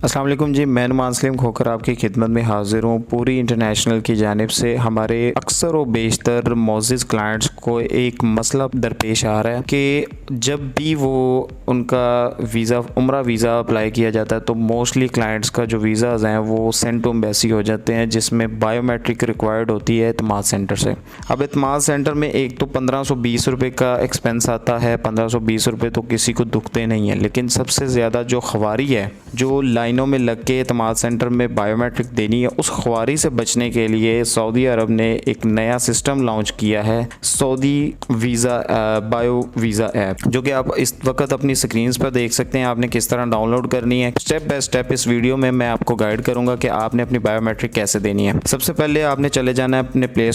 अस्सलाम वालेकुम जी, मैं नुमान सलीम खोखर आपकी खिदमत में हाजिर हूँ। पूरी इंटरनेशनल की जानिब से हमारे अक्सर व बेशतर मोअज़्ज़िज़ क्लाइंट्स को एक मसला दरपेश आ रहा है कि जब भी वो उनका वीज़ा उम्रा वीज़ा अप्लाई किया जाता है तो मोस्टली क्लाइंट्स का जो वीज़ाज़ हैं वो सेंड टू एम्बेसी हो जाते हैं, जिसमें बायोमेट्रिक रिक्वायर्ड होती है एतमाद सेंटर से। अब एतमाद सेंटर में एक तो 1520 रुपये का एक्सपेंस आता है। 1520 रुपये तो किसी को दुखते नहीं है, लेकिन सबसे ज़्यादा जो ख्वारी है, जो लाइनों में लग के एतमाद सेंटर में बायोमेट्रिक देनी है, उस ख्वारी से बचने के लिए सऊदी अरब ने एक नया सिस्टम लॉन्च किया है, Saudi visa bio visa app, जो कि आप इस वक्त अपनी स्क्रीन पर देख सकते हैं। आपने किस तरह डाउनलोड करनी है, स्टेप बाय स्टेप इस वीडियो में मैं आपको गाइड करूंगा कि आपने अपनी बायोमेट्रिक कैसे देनी है। सबसे पहले आपने चले जाना है अपने प्ले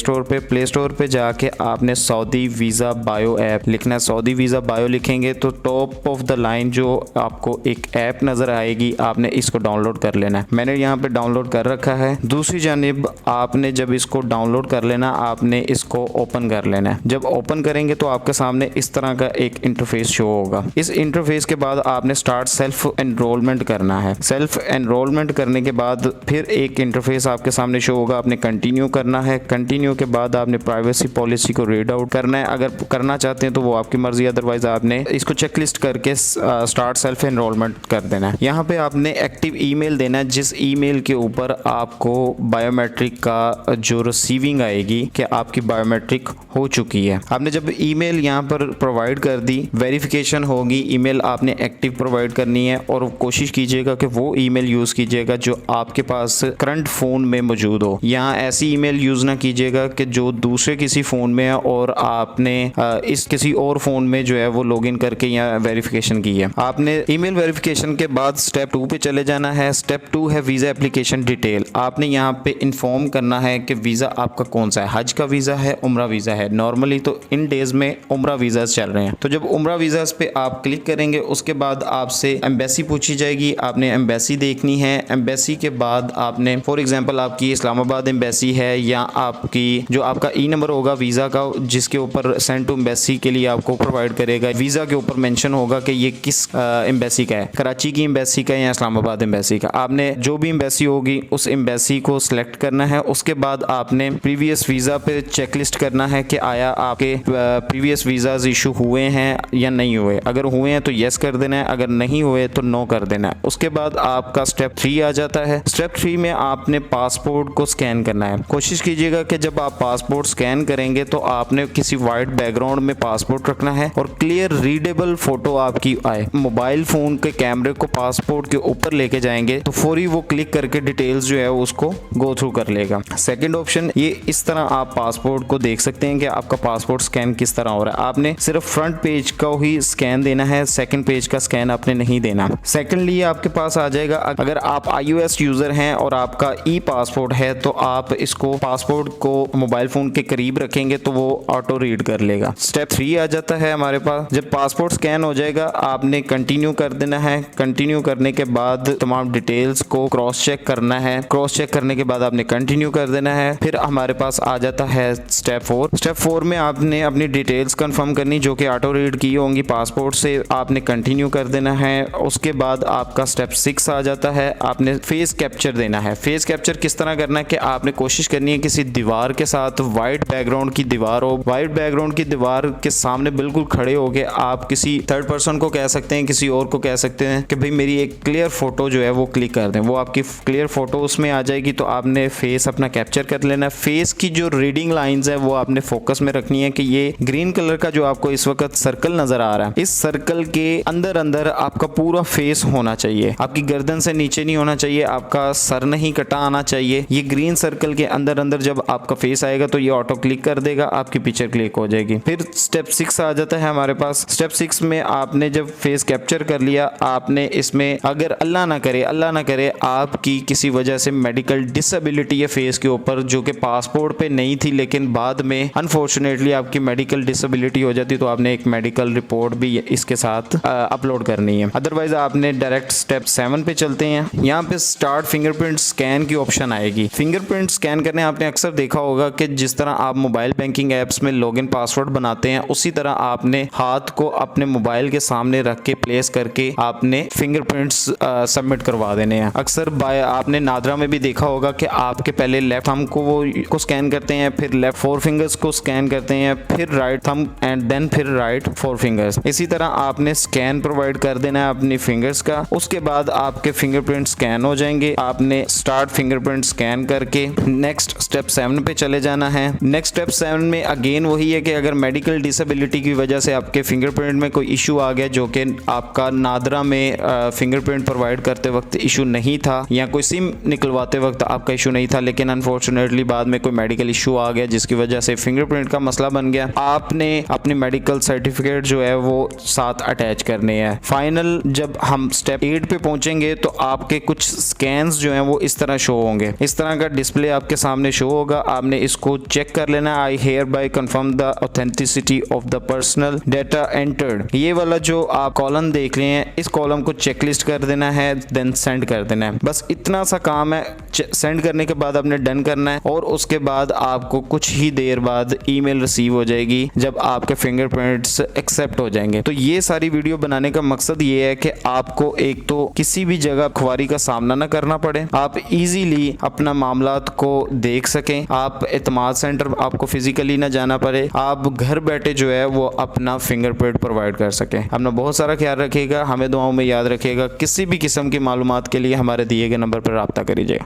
स्टोर पे जाके आपने सऊदी वीज़ा बायो ऐप लिखना है। सऊदी वीज़ा बायो लिखेंगे तो टॉप ऑफ द लाइन जो आपको एक ऐप नज़र आएगी, आपने इसको डाउनलोड कर लेना है। मैंने यहाँ पे डाउनलोड कर रखा है। दूसरी जानिब आपने जब इसको डाउनलोड कर लेना, आपने इसको ओपन कर लेना है। जब ओपन करेंगे तो आपके सामने इस तरह का एक इंटरफेस शो होगा। इस इंटरफेस के बाद आपने स्टार्ट सेल्फ एनरोलमेंट करना है। सेल्फ एनरोलमेंट करने के बाद फिर एक इंटरफेस आपके सामने शो होगा, आपने कंटिन्यू करना है। कंटिन्यू के बाद आपने प्राइवेसी पॉलिसी को रीड आउट करना है। अगर करना चाहते हैं तो वो आपकी मर्जी, अदरवाइज आपने इसको चेकलिस्ट करके स्टार्ट सेल्फ एनरोलमेंट कर देना है। यहाँ पे आपने एक्टिव ईमेल देना है, जिस ईमेल के ऊपर आपको बायोमेट्रिक का जो रिसीविंग आएगी कि आपकी बायोमेट्रिक हो चुकी है। आपने जब ईमेल यहाँ पर प्रोवाइड कर दी, वेरिफिकेशन होगी, ईमेल आपने एक्टिव प्रोवाइड करनी है और कोशिश कीजिएगा कि वो ईमेल यूज़ कीजिएगा जो आपके पास करंट फ़ोन में मौजूद हो। यहाँ ऐसी ईमेल यूज़ ना कीजिएगा कि जो दूसरे किसी फ़ोन में है और आपने इस किसी और फ़ोन में जो है वो लॉगिन करके यहाँ वेरिफिकेशन की है। आपने ईमेल वेरिफिकेशन के बाद स्टेप 2 पे चले जाना है। स्टेप 2 है वीज़ा एप्लीकेशन डिटेल। आपने यहाँ पे इन्फॉर्म करना है कि वीज़ा आपका कौन सा है, हज का वीज़ा है, उम्रा वीज़ा है। नॉर्मली तो इन डेज़ में उम्रा वीज़ा चल रहे हैं, तो जब उम्रा वीज़ा पे आप क्लिक करेंगे उसके बाद आपसे एम्बेसी पूछी जाएगी, आपने एम्बेसी देखनी है। एम्बेसी के बाद आपने फॉर एग्जांपल आपकी इस्लामाबाद एम्बेसी है या आपकी जो आपका ई नंबर होगा वीज़ा का, जिसके ऊपर सेंड टू एम्बेसी के लिए आपको प्रोवाइड करेगा, वीज़ा के ऊपर मेंशन होगा कि ये किस एम्बेसी का है, कराची की एम्बेसी का या इस्लामाबाद एम्बेसी का। आपने जो भी एम्बेसी होगी उस एम्बेसी को सिलेक्ट करना है। उसके बाद आपने प्रीवियस वीज़ा पे चेकलिस्ट करना है कि आया आपके प्रीवियस वीज़ाज इशू हुए हैं या नहीं हुए। अगर हुए हैं तो येस कर देना है, अगर नहीं हुए तो नो कर देना है। उसके बाद आपका स्टेप 3 आ जाता है। स्टेप 3 में आपने पासपोर्ट को स्कैन करना है। कोशिश कीजिएगा कि जब आप पासपोर्ट स्कैन करेंगे तो आपने किसी वाइट बैकग्राउंड में पासपोर्ट रखना है और क्लियर रीडेबल फोटो आपकी आए। मोबाइल फोन के कैमरे को पासपोर्ट के ऊपर लेके जाएंगे तो फौरी वो क्लिक करके डिटेल्स जो है उसको गो थ्रू कर लेगा। सेकंड ऑप्शन ये, इस तरह आप पासपोर्ट को देख सकते हैं कि आपका पासपोर्ट स्कैन किस तरह हो रहा है। आपने सिर्फ फ्रंट पेज का ही स्कैन देना है, सेकंड पेज का स्कैन आपने नहीं देना। सेकंडली आपके पास आ जाएगा, अगर आप iOS यूजर हैं और आपका ई पासपोर्ट है तो आप इसको पासपोर्ट को मोबाइल फोन के करीब रखेंगे तो वो ऑटो रीड कर लेगा। स्टेप 3 आ जाता है हमारे पास। जब पासपोर्ट स्कैन हो जाएगा आपने कंटिन्यू कर देना है। कंटिन्यू करने के बाद तमाम डिटेल्स को क्रॉस चेक करना है। क्रॉस चेक करने के बाद आपने कंटिन्यू कर देना है। फिर हमारे पास आ जाता है स्टेप 4। स्टेप 4 में आपने अपनी डिटेल्स कंफर्म करनी जो कि ऑटो रीड की होंगी पासपोर्ट से, आपने कंटिन्यू कर देना है। उसके बाद आपका स्टेप 6 आ जाता है। आपने फेस कैप्चर देना है। फेस कैप्चर किस तरह करना है कि आपने कोशिश करनी है किसी दीवार के साथ, वाइट बैकग्राउंड की दीवार हो, वाइट बैकग्राउंड की दीवार के सामने बिल्कुल खड़े हो गए। आप किसी थर्ड पर्सन को कह सकते हैं, किसी और को कह सकते हैं कि भाई मेरी एक क्लियर फोटो जो है वो क्लिक कर दें। वो आपकी क्लियर फोटो उसमें आ जाएगी तो आपने फेस अपना कैप्चर कर लेना है। फेस की जो रीडिंग लाइंस है वो आपने फोकस में रखनी है कि ये ग्रीन कलर का जो आपको इस वक्त सर्कल नजर आ रहा है, इस सर्कल के अंदर अंदर आपका पूरा फेस होना चाहिए। आपकी गर्दन से नीचे नहीं होना चाहिए, आपका सर नहीं कटा आना चाहिए। ये ग्रीन सर्कल के अंदर अंदर जब आपका फेस आएगा तो ये ऑटो क्लिक कर देगा, आपकी पिक्चर क्लिक हो जाएगी। फिर स्टेप 6 आ जाता है हमारे पास। स्टेप 6 में आपने जब फेस कैप्चर कर लिया, आपने इसमें अगर अल्लाह ना करे आपकी किसी वजह से मेडिकल डिसेबिलिटी है फेस के ऊपर जो कि पासपोर्ट पे नहीं थी, लेकिन बाद में अनफॉर्चुनेटली आपकी मेडिकल डिसेबिलिटी हो जाती तो आपने एक मेडिकल रिपोर्ट भी इसके साथ अपलोड करनी है। अदरवाइज आपने डायरेक्ट स्टेप 7 पे चलते हैं। यहाँ पे स्टार्ट फिंगरप्रिंट स्कैन की ऑप्शन आएगी। फिंगरप्रिंट स्कैन करने आपने अक्सर देखा होगा कि जिस तरह आप मोबाइल बैंकिंग एप्स में लॉगिन पासवर्ड बनाते हैं, उसी तरह आपने हाथ को अपने मोबाइल के सामने रख के प्लेस करके आपने फिंगरप्रिंट्स सबमिट करवा देने हैं। अक्सर बाय आपने नादरा में भी देखा होगा कि आपके पहले लेफ्ट थंब को स्कैन करते हैं, फिर लेफ्ट 4 फिंगर्स को स्कैन करते हैं, फिर राइट थंब एंड देन फिर राइट 4 फिंगर्स। इसी तरह आपने स्कैन प्रोवाइड कर देना है अपनी फिंगर्स का। उसके बाद आपके फिंगरप्रिंट स्कैन हो जाएंगे। आपने स्टार्ट फिंगरप्रिंट स्कैन करके नेक्स्ट स्टेप 7 पे चले जाना है। नेक्स्ट स्टेप 7 में अगेन वही है कि अगर मेडिकल डिसेबिलिटी की वजह से आपके फिंगरप्रिंट में कोई इशू आ गया जो कि आपका नादरा में फिंगरप्रिंट प्रोवाइड करते वक्त इशू नहीं था, या कोई सिम निकलवाते वक्त आपका इशू नहीं था, लेकिन अनफॉर्चुनेटली बाद में कोई मेडिकल इशू आ गया जिसकी वजह से फिंगरप्रिंट का मसला बन गया, आपने अपनी मेडिकल सर्टिफिकेट जो है वो साथ अटैच करने हैं। फाइनल जब हम स्टेप 8 पे पहुंचेंगे तो आपके कुछ स्कैन्स जो हैं वो इस तरह शो होंगे। इस तरह का डिस्प्ले आपके सामने शो होगा। आपने इसको चेक कर लेना। I hereby confirm the authenticity of the personal data entered. ये वाला जो आप कॉलम देख रहे हैं, इस कॉलम को चेकलिस्ट कर देना है, देन सेंड कर देना है। बस इतना सा काम है। सेंड करने के बाद आपने डन करना है और उसके बाद आपको कुछ ही देर बाद ईमेल रिसीव हो जाएगी जब आपके फिंगरप्रिंट्स एक्सेप्ट हो जाएंगे। तो ये सारी वीडियो बनाने का मकसद ये है कि आपको एक तो किसी भी जगह खुआरी का सामना ना करना पड़े, आप इजीली अपना मामलात को देख सकें, आप एतमाद सेंटर आपको फिजिकली ना जाना पड़े, आप घर बैठे जो है वो अपना फिंगरप्रिंट प्रोवाइड कर सकें। अपना बहुत सारा ख्याल रखिएगा, हमें दुआओं में याद रखिएगा। किसी भी किस्म की मालूमात के लिए हमारे दिए गए नंबर पर रब्ता करिए।